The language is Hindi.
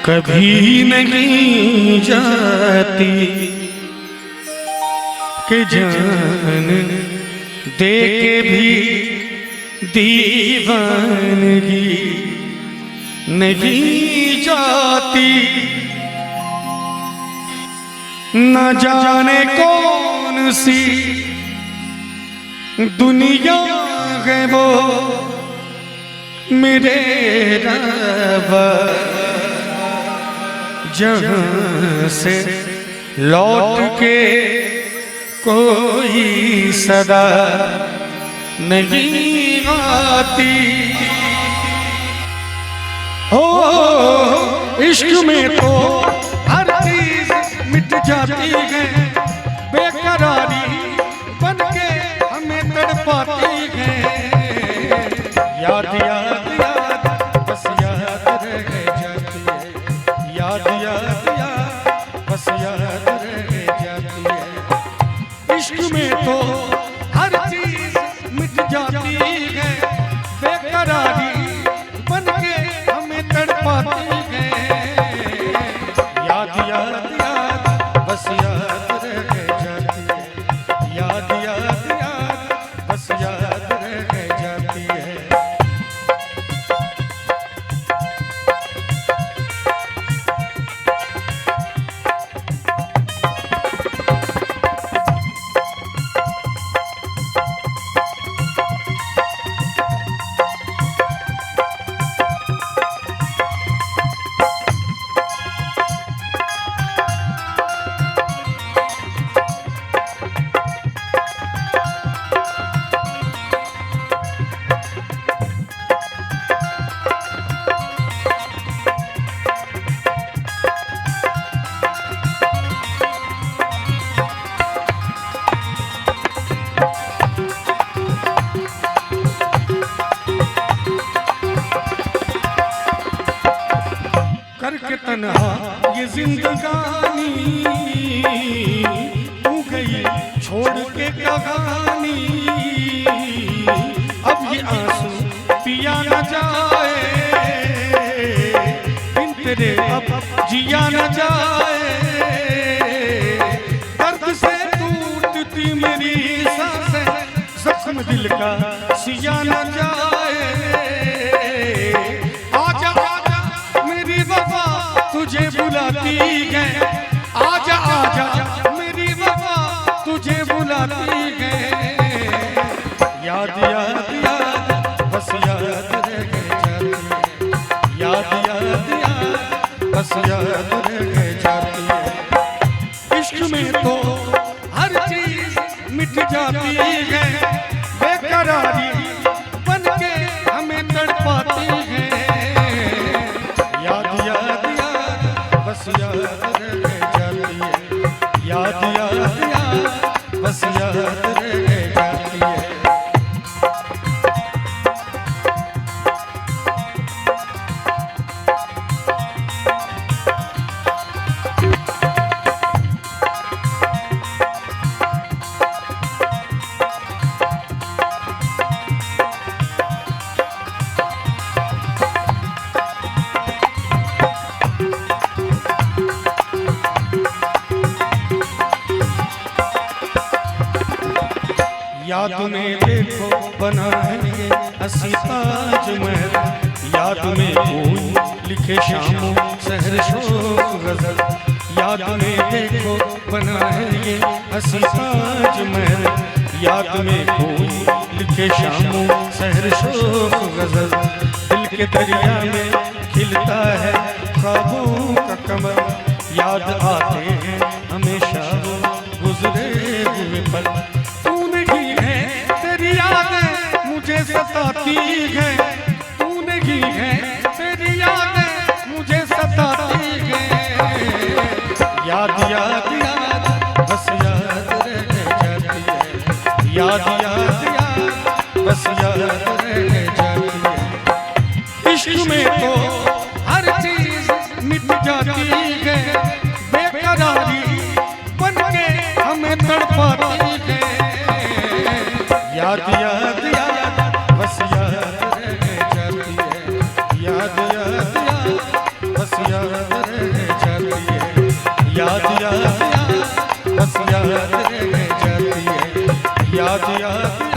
कभी नहीं जाती कि जान दे के भी दीवानगी नहीं जाती। न जाने कौन सी दुनिया है वो मेरे रब्बा, जहां से लौट के कोई सदा नहीं आती। हो इश्क में तो हर चीज मिट जाती है, बेकरारी बन के हमें तड़पाती है। याद याद याद बस याद रह जाती है, याद याद याद बस याद रह जाती है। इश्क में तो हर चीज मिट जाती है, बेकरारी बन के हमें तड़पाती है। याद याद याद बस याद रह जाती है, याद याद याद बस याद रह जाती है। करके तन्हा ये जिंदगानी तू गई छोड़ के कहानी। अब ये आंसू पिया न जाए, बिन तेरे अब जिया न जाए। दर्द से टूटती मेरी सांसें, जख्म दिल का सिया न जाए। तुझे बुलाती है, आजा आजा मेरी वफा तुझे बुलाती है। याद याद याद बस याद रह जाती है, याद याद याद बस याद रह जाती है। इश्क में तो हर चीज मिट जाती है, बेकरारी बन के हमें तड़पाती है। याद याद बस याद रह जाती है, याद याद याद बस याद रह जाती है। याद में देखो बना है ये हसी ताजमहल, याद में कोई लिखे शामों सहर शोक गजल। याद में देखो बना है ये हसी ताजमहल, याद में कोई लिखे शामों सहर शोक गजल। दिल के दरिया में खिलता है ख्वाबों का कमल, याद आते हैं हमेशा वो गुजरे हुए पल। मुझे सताती है, तूने की है तेरी यादें मुझे सताती है। याद याद याद बस याद रह जाती है, याद याद याद बस याद रह जाती है। इश्क में तो हर चीज मिट जाती है, बेकरारी बन के हमें तड़पाती है। याद याद याद बस याद रह जाती है, याद याद याद बस याद रह जाती है, याद याद याद बस याद रह जाती है, याद याद